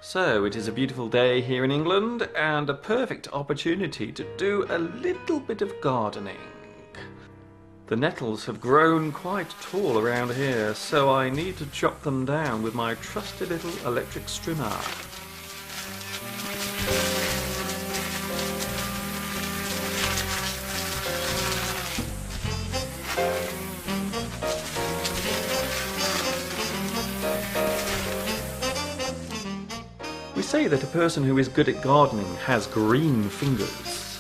So it is a beautiful day here in England and a perfect opportunity to do a little bit of gardening. The nettles have grown quite tall around here, so I need to chop them down with my trusty little electric strimmer. We say that a person who is good at gardening has green fingers.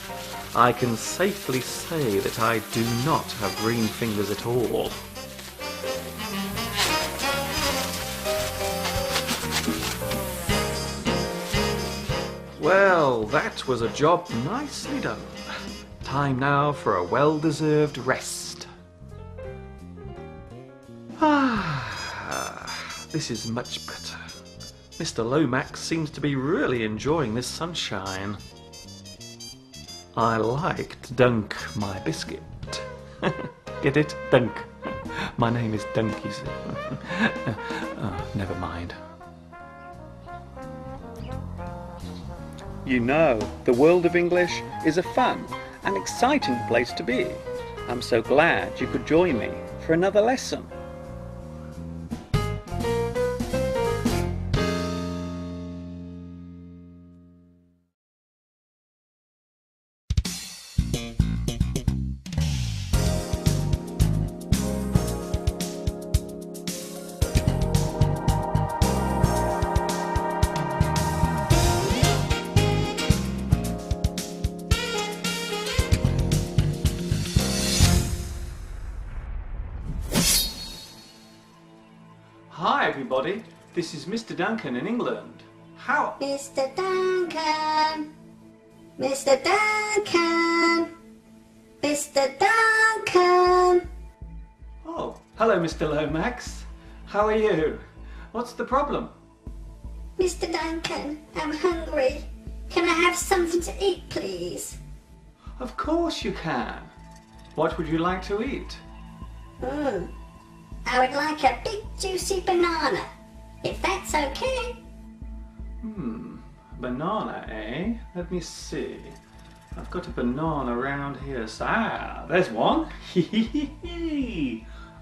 I can safely say that I do not have green fingers at all. Well, that was a job nicely done. Time now for a well-deserved rest. This is much better. Mr. Lomax seems to be really enjoying this sunshine. I like to dunk my biscuit. Get it? Dunk. My name is Dunk, you see. Oh, never mind. You know, the world of English is a fun and exciting place to be. I'm so glad you could join me for another lesson. Hi everybody, this is Mr. Duncan in England. How... Mr. Duncan! Mr. Duncan! Mr. Duncan! Oh, hello Mr. Lomax. How are you? What's the problem? Mr. Duncan, I'm hungry. Can I have something to eat, please? Of course you can. What would you like to eat? I would like a big juicy banana, if that's okay. Banana, eh? Let me see. I've got a banana around here. There's one.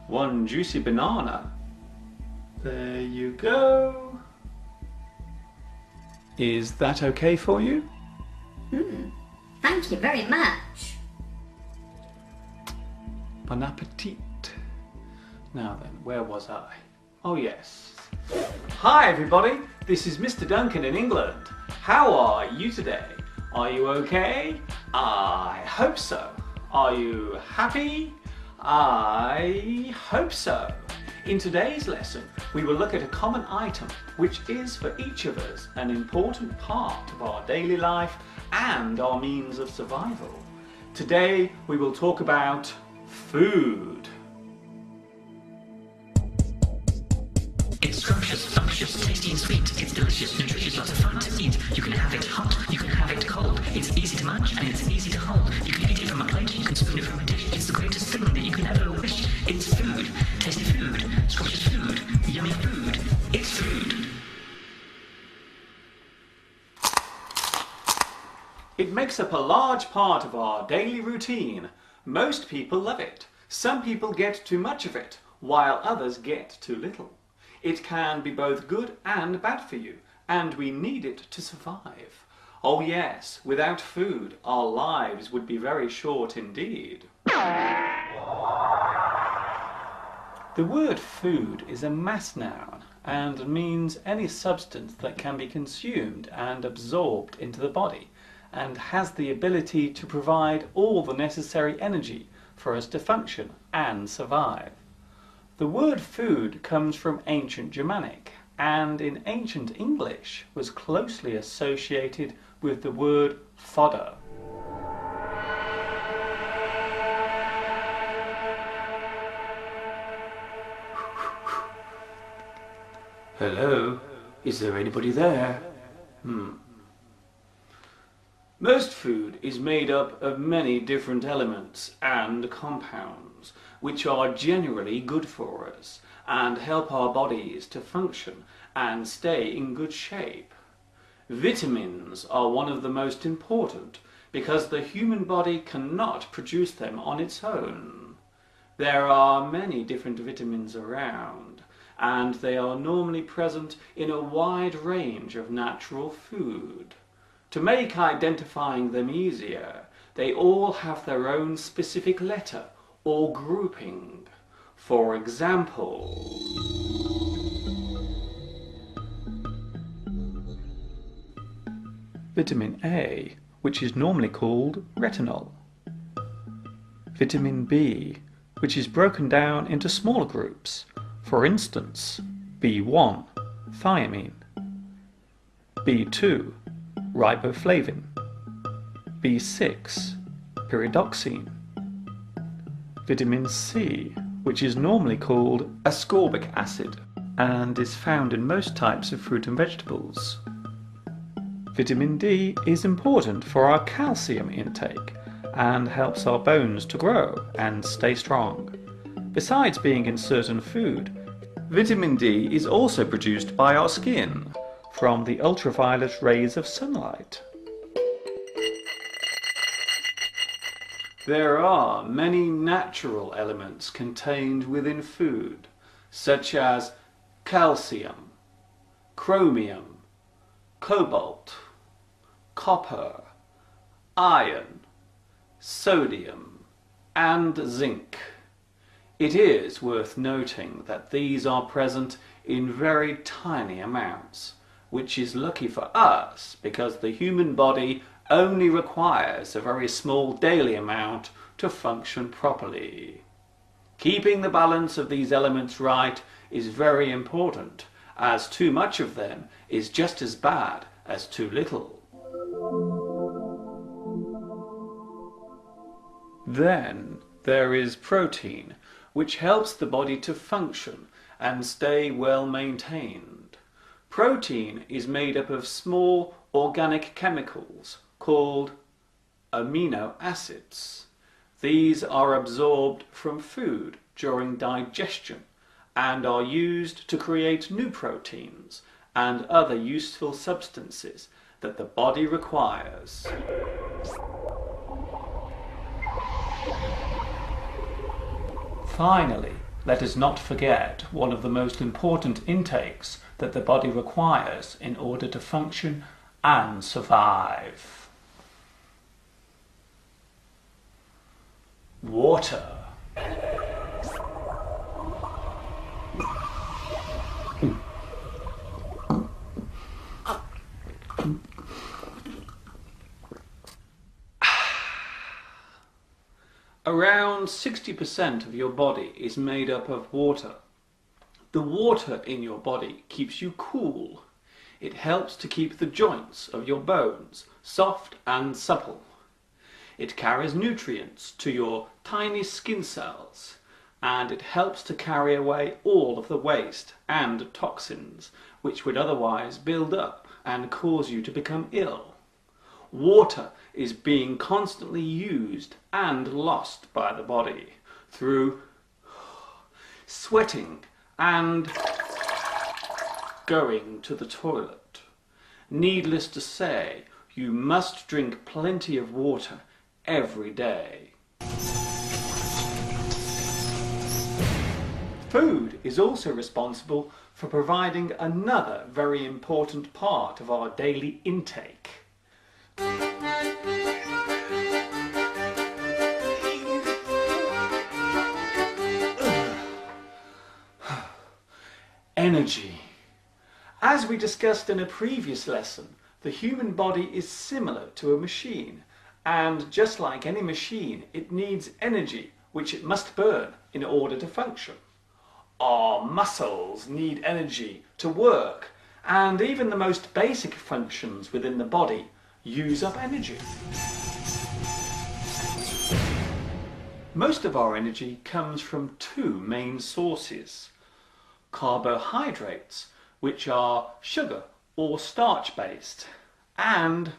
One juicy banana. There you go. Is that okay for you? Thank you very much. Bon appetit. Now then, where was I? Oh yes. Hi everybody, this is Mr. Duncan in England. How are you today? Are you okay? I hope so. Are you happy? I hope so. In today's lesson, we will look at a common item which is for each of us an important part of our daily life and our means of survival. Today we will talk about food. It's scrumptious, sumptuous, tasty and sweet. It's delicious, nutritious, lots of fun to eat. You can have it hot, you can have it cold. It's easy to munch and it's easy to hold. You can eat it from a plate, you can spoon it from a dish. It's the greatest thing that you can ever wish. It's food, tasty food, scrumptious food, yummy food. It's food. It makes up a large part of our daily routine. Most people love it. Some people get too much of it, while others get too little. It can be both good and bad for you, and we need it to survive. Oh yes, without food, our lives would be very short indeed. The word food is a mass noun and means any substance that can be consumed and absorbed into the body and has the ability to provide all the necessary energy for us to function and survive. The word food comes from ancient Germanic and in ancient English was closely associated with the word fodder. Hello? Is there anybody there? Most food is made up of many different elements and compounds, which are generally good for us and help our bodies to function and stay in good shape. Vitamins are one of the most important because the human body cannot produce them on its own. There are many different vitamins around, and they are normally present in a wide range of natural food. To make identifying them easier, they all have their own specific letter or grouping. For example, Vitamin A, which is normally called retinol. Vitamin B, which is broken down into smaller groups. For instance, B1, thiamine, B2, riboflavin, B6, pyridoxine, Vitamin C, which is normally called ascorbic acid and is found in most types of fruit and vegetables. Vitamin D is important for our calcium intake and helps our bones to grow and stay strong. Besides being in certain food, vitamin D is also produced by our skin from the ultraviolet rays of sunlight. there are many natural elements contained within food, such as calcium, chromium, cobalt, copper, iron, sodium, and zinc. It is worth noting that these are present in very tiny amounts, which is lucky for us because the human body only requires a very small daily amount to function properly. Keeping the balance of these elements right is very important, as too much of them is just as bad as too little. Then there is protein, which helps the body to function and stay well maintained. Protein is made up of small organic chemicals called amino acids. These are absorbed from food during digestion and are used to create new proteins and other useful substances that the body requires. Finally, let us not forget one of the most important intakes that the body requires in order to function and survive. Water. Around 60% of your body is made up of water. The water in your body keeps you cool. It helps to keep the joints of your bones soft and supple. It carries nutrients to your tiny skin cells, and it helps to carry away all of the waste and toxins which would otherwise build up and cause you to become ill. Water is being constantly used and lost by the body through sweating and going to the toilet. Needless to say, you must drink plenty of water every day. Food is also responsible for providing another very important part of our daily intake. Energy. As we discussed in a previous lesson, the human body is similar to a machine, and just like any machine, it needs energy which it must burn in order to function. Our muscles need energy to work, and even the most basic functions within the body use up energy. Most of our energy comes from two main sources: carbohydrates, which are sugar or starch based, and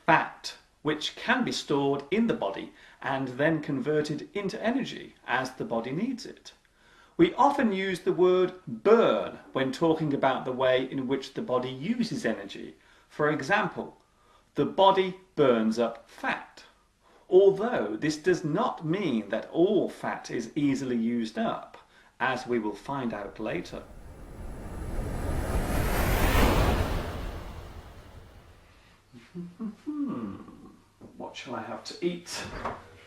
fat, which can be stored in the body and then converted into energy as the body needs it. We often use the word burn when talking about the way in which the body uses energy. For example, the body burns up fat, although this does not mean that all fat is easily used up, as we will find out later. What shall I have to eat?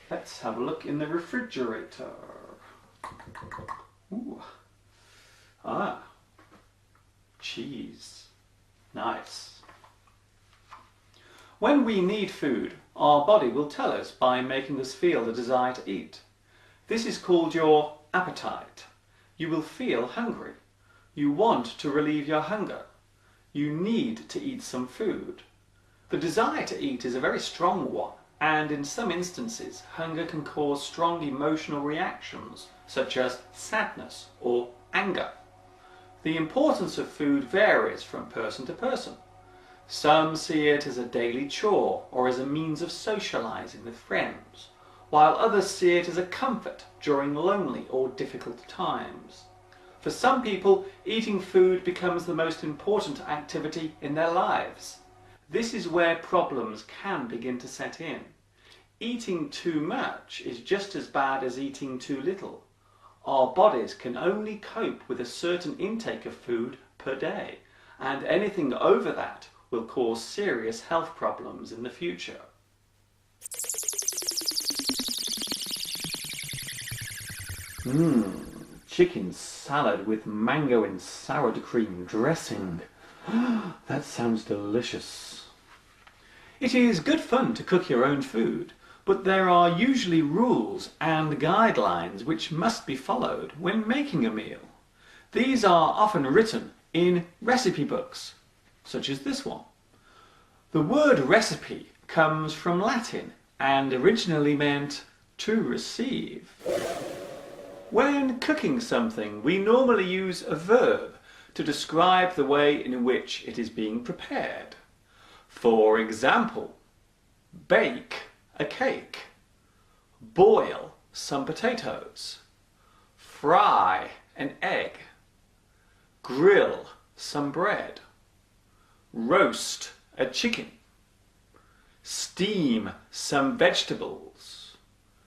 Let's have a look in the refrigerator. Ooh. Ah, cheese. Nice. When we need food, our body will tell us by making us feel the desire to eat. This is called your appetite. You will feel hungry. You want to relieve your hunger. You need to eat some food. The desire to eat is a very strong one, and in some instances, hunger can cause strong emotional reactions, such as sadness or anger. The importance of food varies from person to person. Some see it as a daily chore or as a means of socializing with friends, while others see it as a comfort during lonely or difficult times. For some people, eating food becomes the most important activity in their lives. This is where problems can begin to set in. Eating too much is just as bad as eating too little. Our bodies can only cope with a certain intake of food per day, and anything over that will cause serious health problems in the future. Chicken salad with mango and sour cream dressing. That sounds delicious. It is good fun to cook your own food, but there are usually rules and guidelines which must be followed when making a meal. These are often written in recipe books, such as this one. The word recipe comes from Latin and originally meant to receive. When cooking something, we normally use a verb to describe the way in which it is being prepared. For example, bake a cake, boil some potatoes, fry an egg, grill some bread, roast a chicken, steam some vegetables,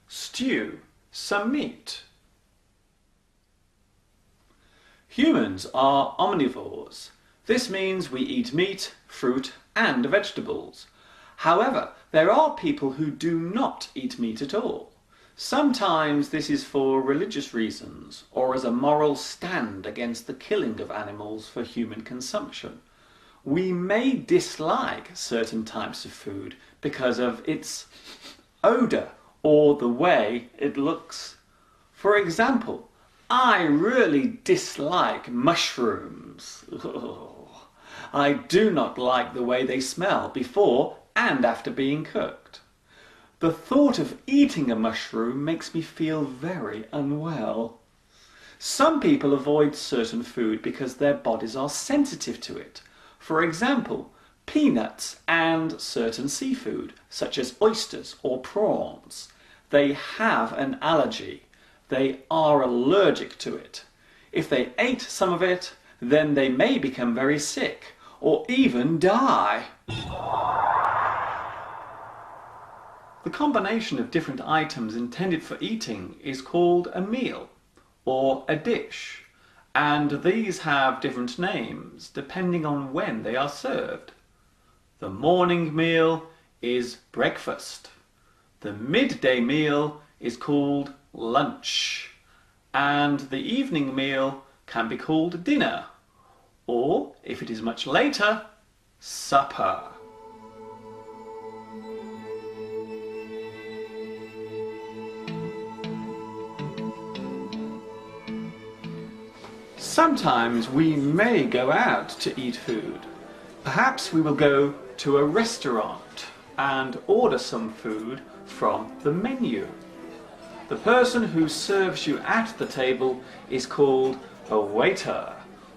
stew some meat. Humans are omnivores. This means we eat meat, fruit, and vegetables. However, there are people who do not eat meat at all. Sometimes this is for religious reasons or as a moral stand against the killing of animals for human consumption. We may dislike certain types of food because of its odour or the way it looks. For example, I really dislike mushrooms. I do not like the way they smell before and after being cooked. The thought of eating a mushroom makes me feel very unwell. Some people avoid certain food because their bodies are sensitive to it. For example, peanuts and certain seafood, such as oysters or prawns. They have an allergy. They are allergic to it. If they ate some of it, then they may become very sick or even die. The combination of different items intended for eating is called a meal or a dish, and these have different names depending on when they are served. The morning meal is breakfast. The midday meal is called lunch, and the evening meal can be called dinner, or if it is much later, supper. Sometimes we may go out to eat food. Perhaps we will go to a restaurant and order some food from the menu. The person who serves you at the table is called a waiter,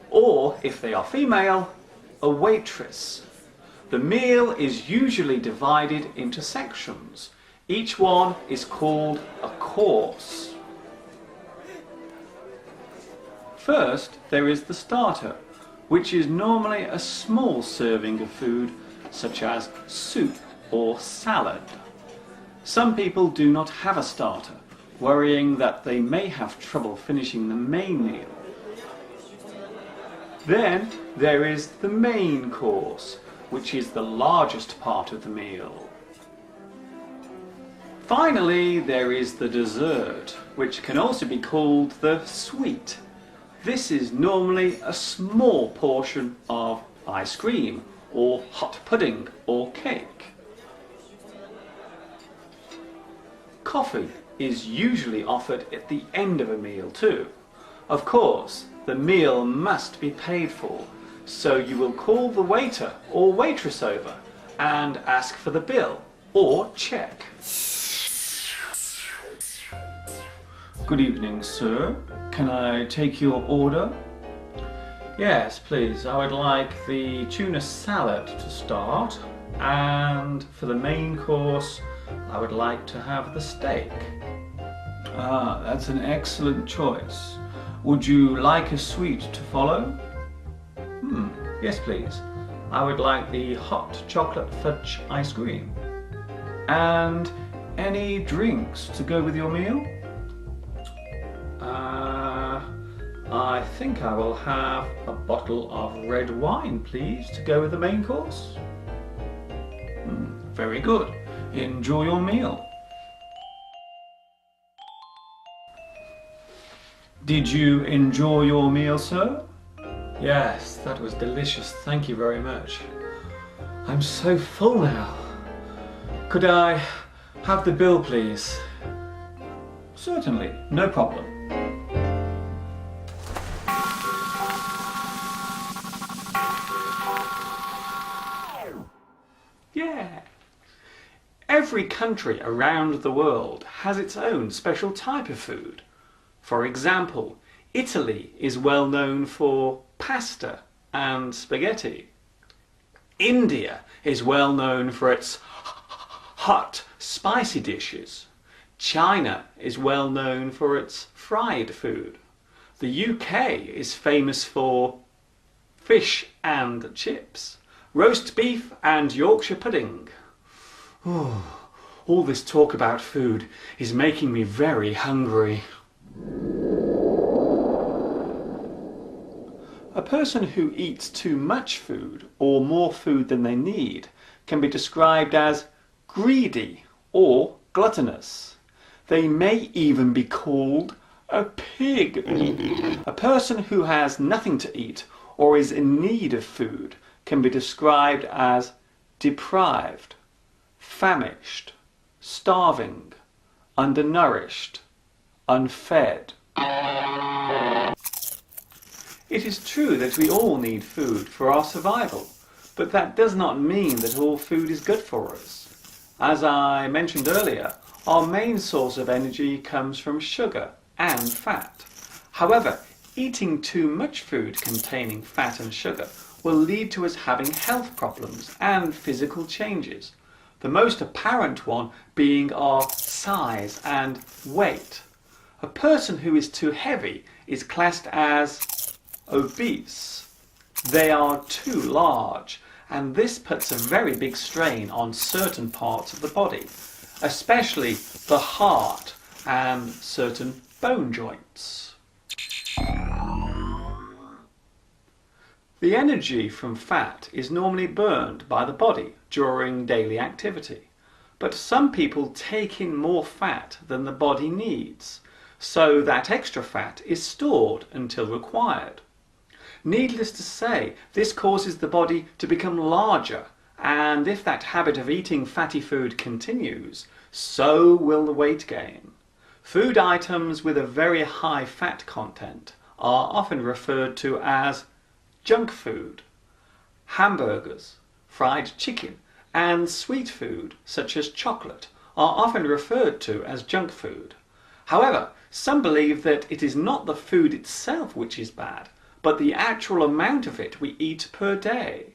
or if they are female, a waitress. The meal is usually divided into sections. Each one is called a course. First, there is the starter, which is normally a small serving of food such as soup or salad. Some people do not have a starter, worrying that they may have trouble finishing the main meal. Then there is the main course, which is the largest part of the meal. Finally, there is the dessert, which can also be called the sweet. This is normally a small portion of ice cream, or hot pudding, or cake. Coffee is usually offered at the end of a meal too. Of course, the meal must be paid for, so you will call the waiter or waitress over and ask for the bill or check. Good evening, sir. Can I take your order? Yes, please. I would like the tuna salad to start, and for the main course, I would like to have the steak. Ah, that's an excellent choice. Would you like a sweet to follow? Yes, please. I would like the hot chocolate fudge ice cream. And any drinks to go with your meal? I think I will have a bottle of red wine, please, to go with the main course. Very good. Enjoy your meal. Did you enjoy your meal, sir? Yes, that was delicious. Thank you very much. I'm so full now. Could I have the bill, please? Certainly, no problem. Yeah. Every country around the world has its own special type of food. For example, Italy is well known for pasta and spaghetti. India is well known for its hot, spicy dishes. China is well known for its fried food. The UK is famous for fish and chips, roast beef and Yorkshire pudding. All this talk about food is making me very hungry. A person who eats too much food or more food than they need can be described as greedy or gluttonous. They may even be called a pig. A person who has nothing to eat or is in need of food can be described as deprived, famished, starving, undernourished, unfed. It is true that we all need food for our survival, but that does not mean that all food is good for us. As I mentioned earlier, our main source of energy comes from sugar and fat. However, eating too much food containing fat and sugar will lead to us having health problems and physical changes, the most apparent one being our size and weight. A person who is too heavy is classed as obese. They are too large, and this puts a very big strain on certain parts of the body, especially the heart and certain bone joints. The energy from fat is normally burned by the body during daily activity, but some people take in more fat than the body needs, so that extra fat is stored until required. Needless to say, this causes the body to become larger, and if that habit of eating fatty food continues, so will the weight gain. Food items with a very high fat content are often referred to as junk food. Hamburgers, fried chicken, and sweet food, such as chocolate, are often referred to as junk food. However, some believe that it is not the food itself which is bad, but the actual amount of it we eat per day.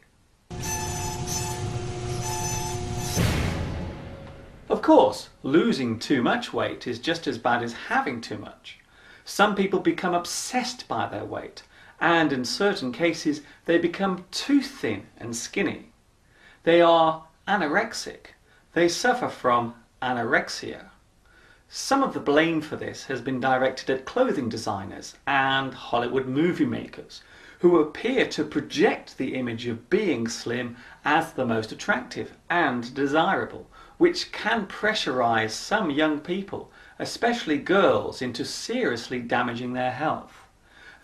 Of course, losing too much weight is just as bad as having too much. Some people become obsessed by their weight, and in certain cases they become too thin and skinny. They are anorexic. They suffer from anorexia. Some of the blame for this has been directed at clothing designers and Hollywood movie makers, who appear to project the image of being slim as the most attractive and desirable, which can pressurize some young people, especially girls, into seriously damaging their health.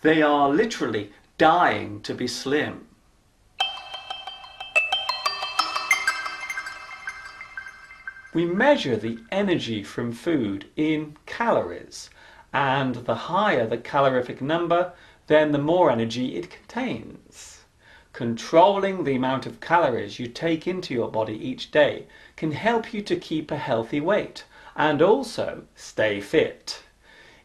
They are literally dying to be slim. We measure the energy from food in calories, and the higher the calorific number, then the more energy it contains. Controlling the amount of calories you take into your body each day can help you to keep a healthy weight and also stay fit.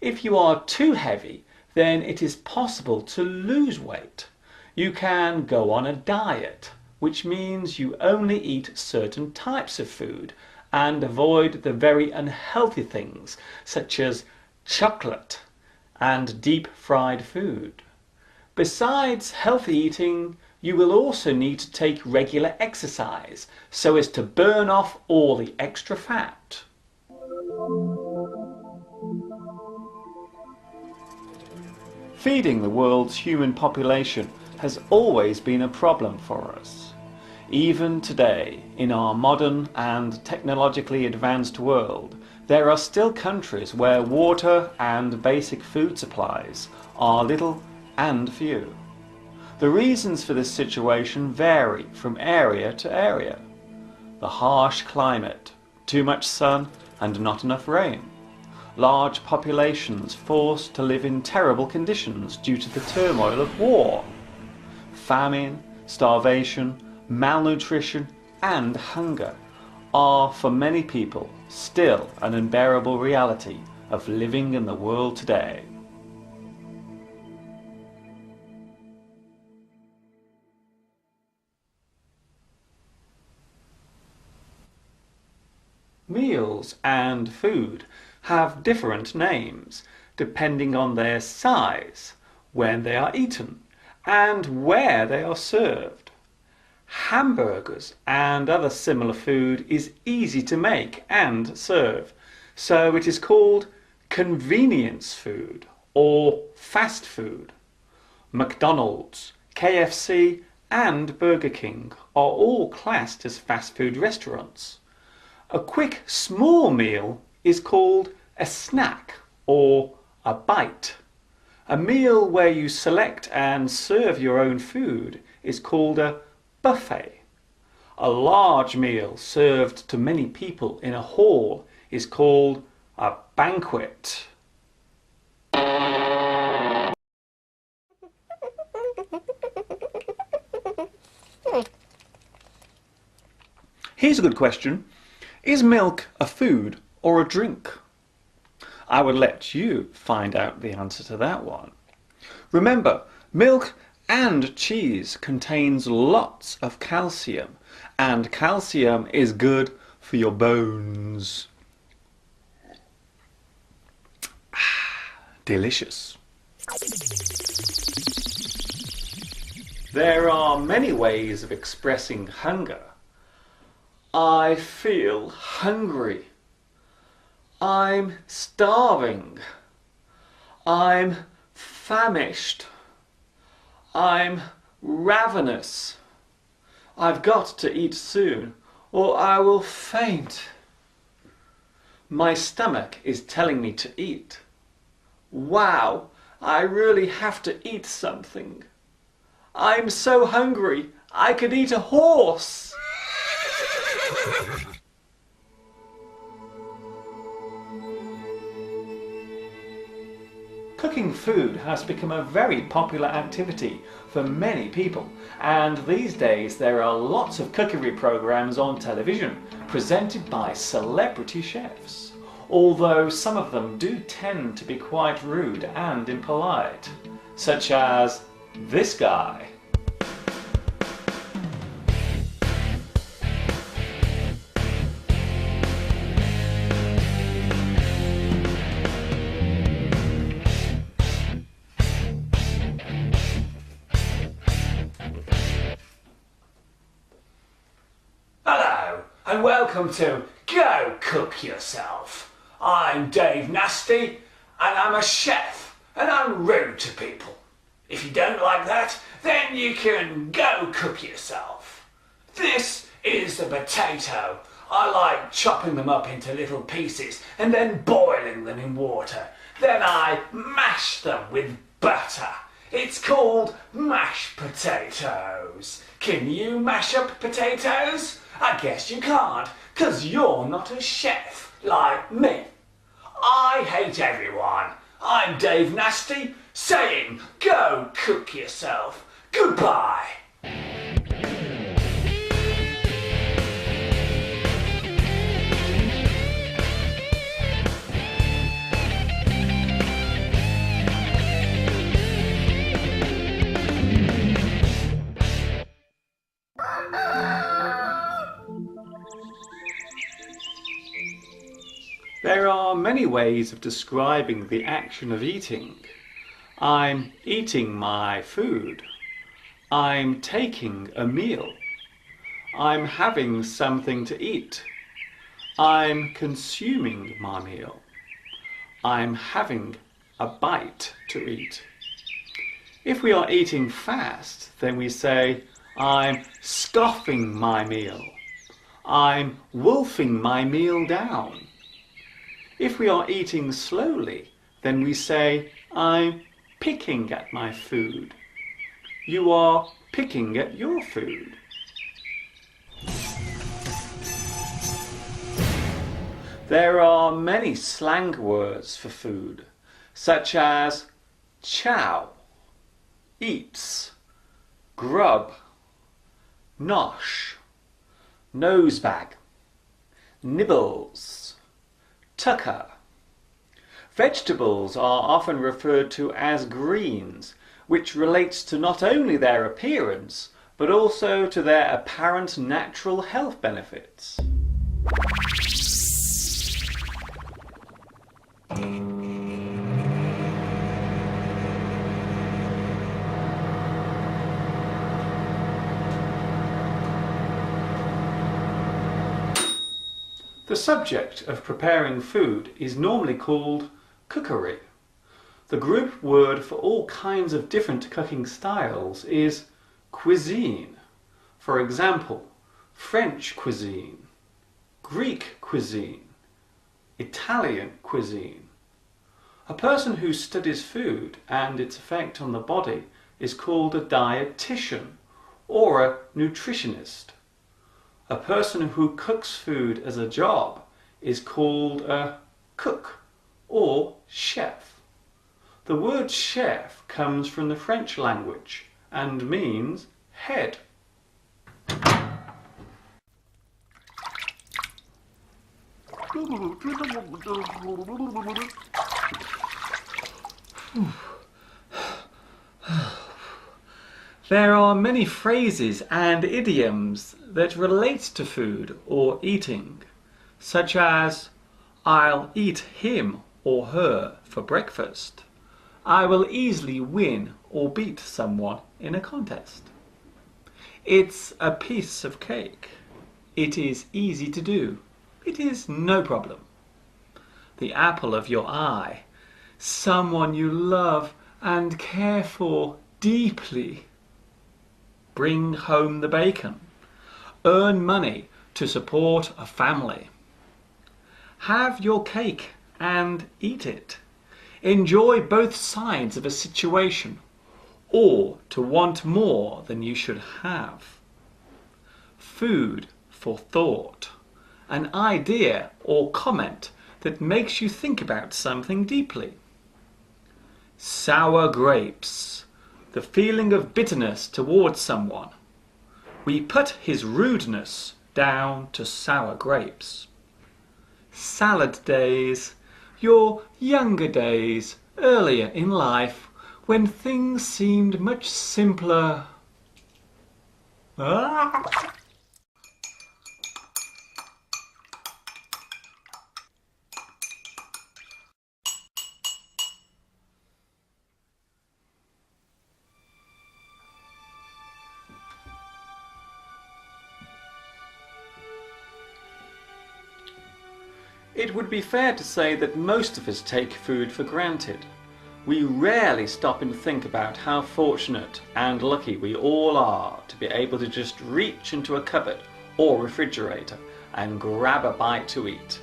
If you are too heavy, then it is possible to lose weight. You can go on a diet, which means you only eat certain types of food and avoid the very unhealthy things such as chocolate and deep-fried food. Besides healthy eating, you will also need to take regular exercise so as to burn off all the extra fat. Feeding the world's human population has always been a problem for us. Even today, in our modern and technologically advanced world, there are still countries where water and basic food supplies are little and few. The reasons for this situation vary from area to area. The harsh climate, too much sun and not enough rain, large populations forced to live in terrible conditions due to the turmoil of war, famine, starvation, malnutrition and hunger are for many people still an unbearable reality of living in the world today. Meals and food have different names depending on their size, when they are eaten, and where they are served. Hamburgers and other similar food is easy to make and serve, so it is called convenience food or fast food. McDonald's, KFC and Burger King are all classed as fast food restaurants. A quick small meal is called a snack or a bite. A meal where you select and serve your own food is called a buffet. A large meal served to many people in a hall is called a banquet. Here's a good question. Is milk a food or a drink? I would let you find out the answer to that one. Remember, milk and cheese contains lots of calcium, and calcium is good for your bones. Delicious. There are many ways of expressing hunger. I feel hungry. I'm starving. I'm famished. I'm ravenous. I've got to eat soon, or I will faint. My stomach is telling me to eat. Wow, I really have to eat something. I'm so hungry, I could eat a horse. Cooking food has become a very popular activity for many people, and these days there are lots of cookery programs on television presented by celebrity chefs, although some of them do tend to be quite rude and impolite, such as this guy. and welcome to Go Cook Yourself. I'm Dave Nasty, and I'm a chef, and I'm rude to people. If you don't like that, then you can go cook yourself. This is the potato. I like chopping them up into little pieces and then boiling them in water. Then I mash them with butter. It's called mashed potatoes. Can you mash up potatoes? I guess you can't, 'cause you're not a chef like me. I hate everyone. I'm Dave Nasty, saying go cook yourself. Goodbye. There are many ways of describing the action of eating. I'm eating my food. I'm taking a meal. I'm having something to eat. I'm consuming my meal. I'm having a bite to eat. If we are eating fast, then we say, I'm scoffing my meal. I'm wolfing my meal down. If we are eating slowly, then we say, I'm picking at my food. You are picking at your food. There are many slang words for food, such as chow, eats, grub, nosh, nosebag, nibbles, tucker. Vegetables are often referred to as greens, which relates to not only their appearance, but also to their apparent natural health benefits. The subject of preparing food is normally called cookery. The group word for all kinds of different cooking styles is cuisine. For example, French cuisine, Greek cuisine, Italian cuisine. A person who studies food and its effect on the body is called a dietitian or a nutritionist. A person who cooks food as a job is called a cook or chef. The word chef comes from the French language and means head. There are many phrases and idioms that relate to food or eating, such as I'll eat him or her for breakfast. I will easily win or beat someone in a contest. It's a piece of cake. It is easy to do. It is no problem. The apple of your eye. Someone you love and care for deeply. Bring home the bacon. Earn money to support a family. Have your cake and eat it. Enjoy both sides of a situation, or to want more than you should have. Food for thought. An idea or comment that makes you think about something deeply. Sour grapes. The feeling of bitterness towards someone. We put his rudeness down to sour grapes. Salad days. Your younger days, earlier in life, when things seemed much simpler. It would be fair to say that most of us take food for granted. We rarely stop and think about how fortunate and lucky we all are to be able to just reach into a cupboard or refrigerator and grab a bite to eat.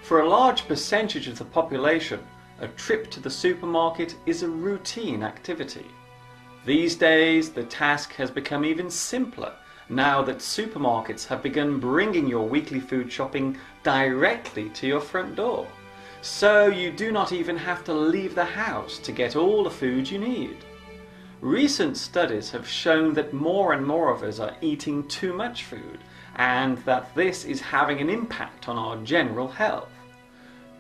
For a large percentage of the population, a trip to the supermarket is a routine activity. These days, the task has become even simpler now that supermarkets have begun bringing your weekly food shopping directly to your front door. So you do not even have to leave the house to get all the food you need. Recent studies have shown that more and more of us are eating too much food, and that this is having an impact on our general health.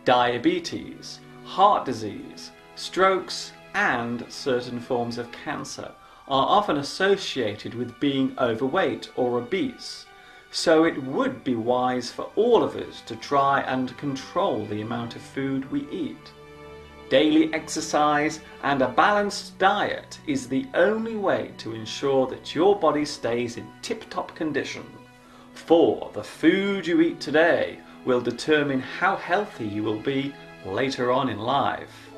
Diabetes, heart disease, strokes, and certain forms of cancer are often associated with being overweight or obese, so it would be wise for all of us to try and control the amount of food we eat. Daily exercise and a balanced diet is the only way to ensure that your body stays in tip-top condition, for the food you eat today will determine how healthy you will be later on in life.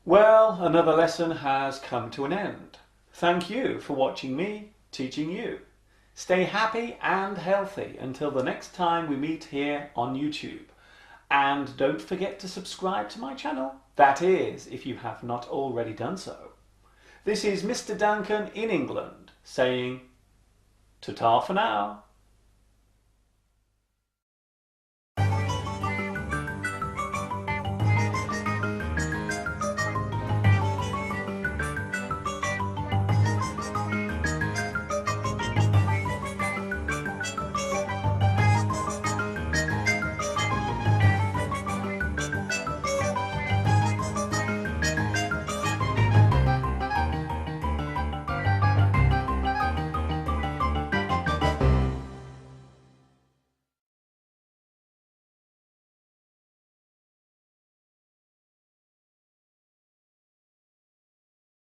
Well, another lesson has come to an end. Thank you for watching me teaching you. Stay happy and healthy until the next time we meet here on YouTube. And don't forget to subscribe to my channel. That is, if you have not already done so. This is Mr. Duncan in England saying ta-ta for now.